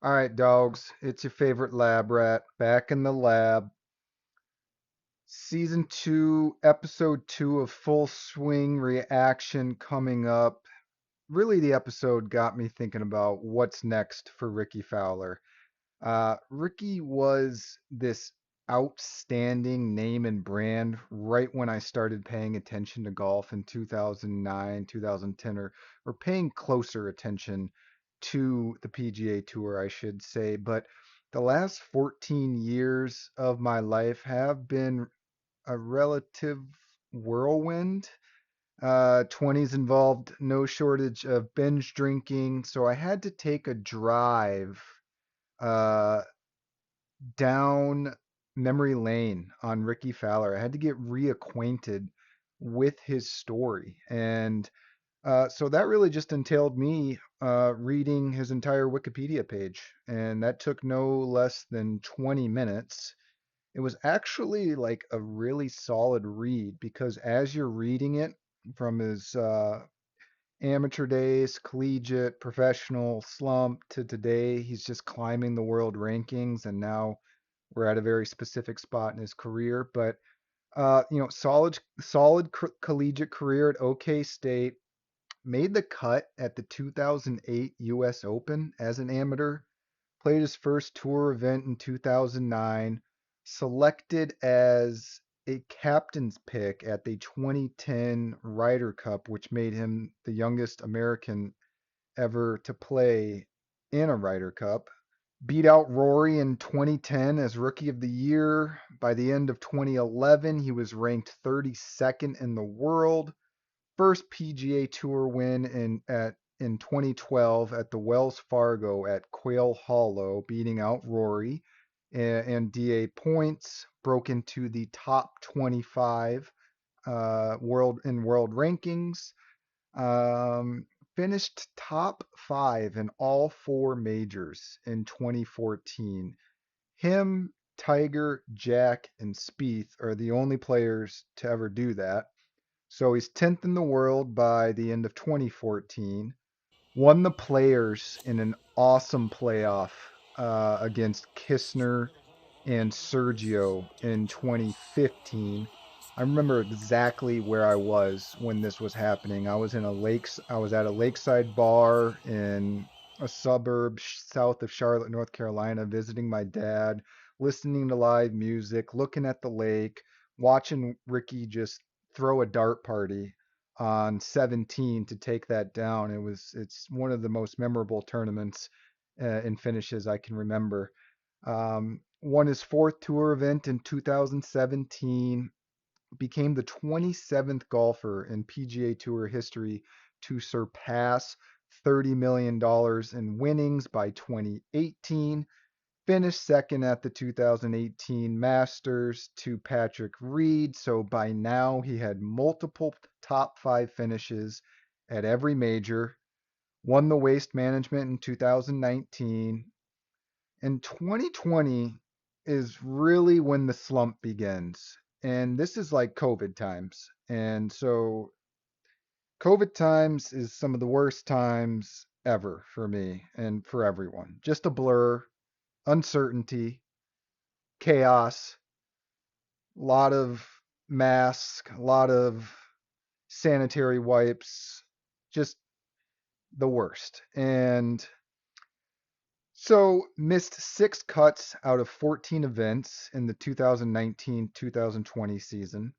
All right, dogs, it's your favorite lab rat back in the lab. Season 2, episode 2 of Full Swing reaction coming up. Really, the episode got me thinking about what's next for Rickie Fowler. Rickie was this outstanding name and brand right when I started paying attention to golf in 2009, 2010, or paying closer attention to the PGA Tour, I should say. But the last 14 years of my life have been a relative whirlwind. 20s involved no shortage of binge drinking, so I had to take a drive uh, down memory lane on Rickie Fowler. I had to get reacquainted with his story. And so that really just entailed me reading his entire Wikipedia page. And that took no less than 20 minutes. It was actually like a really solid read because as you're reading it from his amateur days, collegiate, professional slump to today, he's just climbing the world rankings and now we're at a very specific spot in his career, but solid collegiate career at OK State. Made the cut at the 2008 U.S. Open as an amateur. Played his first tour event in 2009. Selected as a captain's pick at the 2010 Ryder Cup, which made him the youngest American ever to play in a Ryder Cup. Beat out Rory in 2010 as Rookie of the Year. By the end of 2011, he was ranked 32nd in the world. First PGA Tour win in 2012 at the Wells Fargo at Quail Hollow, beating out Rory and DA points. Broke into the top 25 world rankings. Um, Finished top five in all four majors in 2014. Him, Tiger, Jack, and Spieth are the only players to ever do that. So he's 10th in the world by the end of 2014. Won the Players in an awesome playoff against Kistner and Sergio in 2015. I remember exactly where I was when this was happening. I was at a lakeside bar in a suburb south of Charlotte, North Carolina, visiting my dad, listening to live music, looking at the lake, watching Rickie just throw a dart party on 17 to take that down. It's one of the most memorable tournaments and finishes I can remember. Won his fourth tour event in 2017, became the 27th golfer in PGA Tour history to surpass $30 million in winnings by 2018. Finished second at the 2018 Masters to Patrick Reed. So by now he had multiple top five finishes at every major. Won the Waste Management in 2019. And 2020 is really when the slump begins. And this is like COVID times. And so COVID times is some of the worst times ever for me and for everyone. Just a blur, uncertainty, chaos, a lot of masks, a lot of sanitary wipes, just the worst. And so missed six cuts out of 14 events in the 2019-2020 season.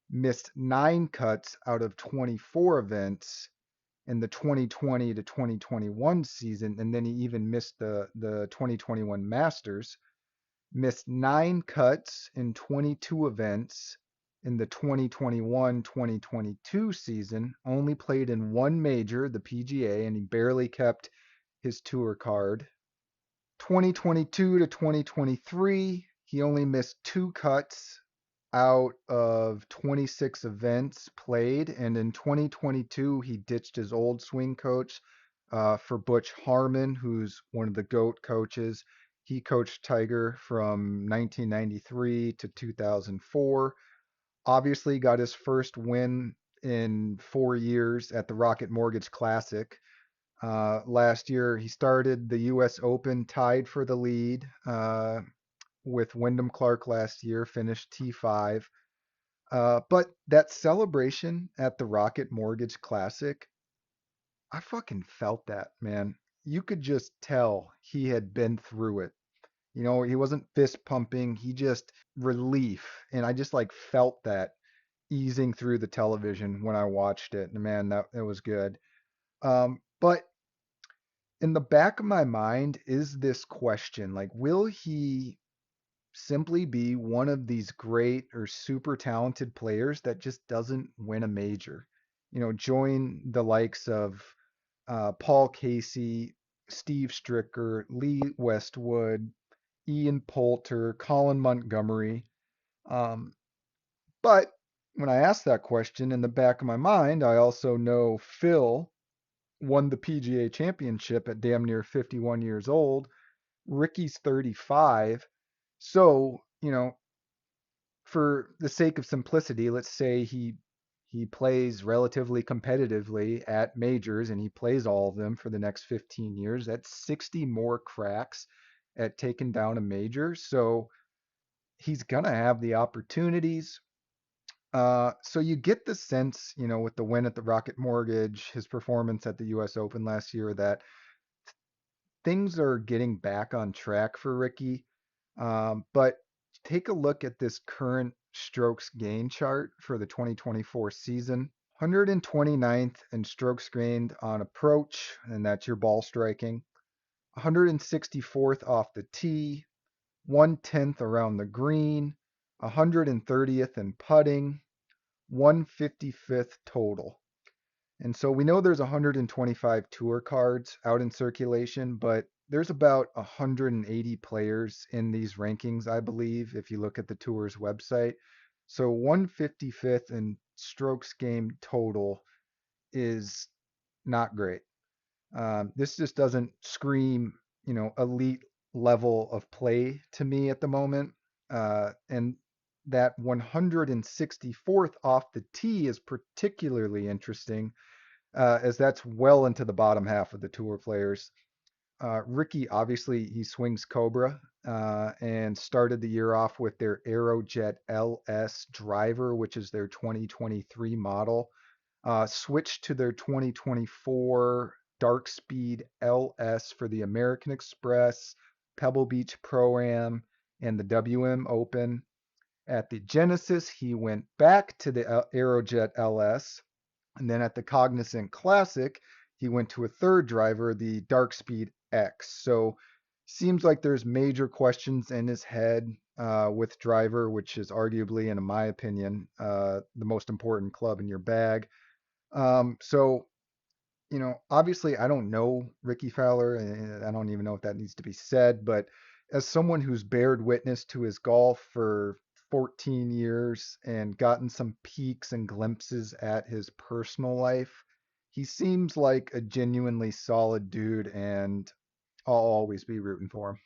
Missed nine cuts out of 24 events in the 2020 to 2021 season, and then he even missed the 2021 Masters. Missed nine cuts in 22 events in the 2021-2022 season. Only played in one major, the PGA, and he barely kept his tour card. 2022 to 2023, he only missed two cuts out of 26 events played. And in 2022, he ditched his old swing coach for Butch Harmon, who's one of the GOAT coaches. He coached Tiger from 1993 to 2004. Obviously, got his first win in 4 years at the Rocket Mortgage Classic. Last year, he started the U.S. Open tied for the lead with Wyndham Clark last year, finished T5. But that celebration at the Rocket Mortgage Classic, I fucking felt that, man. You could just tell he had been through it. You know, he wasn't fist pumping, he just relief. And I just like felt that easing through the television when I watched it. And man, that it was good. But in the back of my mind is this question, like, will he simply be one of these great or super talented players that just doesn't win a major? You know, join the likes of Paul Casey, Steve Stricker, Lee Westwood, Ian Poulter, Colin Montgomery. Um, but when I ask that question in the back of my mind, I also know Phil won the PGA championship at damn near 51 years old. Rickie's 35. So, you know, for the sake of simplicity, let's say he plays relatively competitively at majors and he plays all of them for the next 15 years. That's 60 more cracks at taking down a major. So he's going to have the opportunities. So you get the sense, you know, with the win at the Rocket Mortgage, his performance at the US Open last year, that things are getting back on track for Rickie. But take a look at this current strokes gain chart for the 2024 season. 129th in strokes gained on approach, and that's your ball striking. 164th off the tee, 110th around the green, 130th in putting, 155th total. And so we know there's 125 tour cards out in circulation, but there's about 180 players in these rankings, I believe, if you look at the tour's website. So 155th in strokes game total is not great. This just doesn't scream, you know, elite level of play to me at the moment. And that 164th off the tee is particularly interesting, as that's well into the bottom half of the tour players. Rickie, obviously, he swings Cobra and started the year off with their Aerojet LS driver, which is their 2023 model. Switched to their 2024 Dark Speed LS for the American Express, Pebble Beach Pro Am, and the WM Open. At the Genesis, he went back to the Aerojet LS, and then at the Cognizant Classic, he went to a third driver, the Dark Speed X. So seems like there's major questions in his head with driver, which is arguably, in my opinion, the most important club in your bag. So, you know, obviously I don't know Rickie Fowler, and I don't even know if that needs to be said, but as someone who's bared witness to his golf for 14 years and gotten some peeks and glimpses at his personal life, he seems like a genuinely solid dude, and I'll always be rooting for him.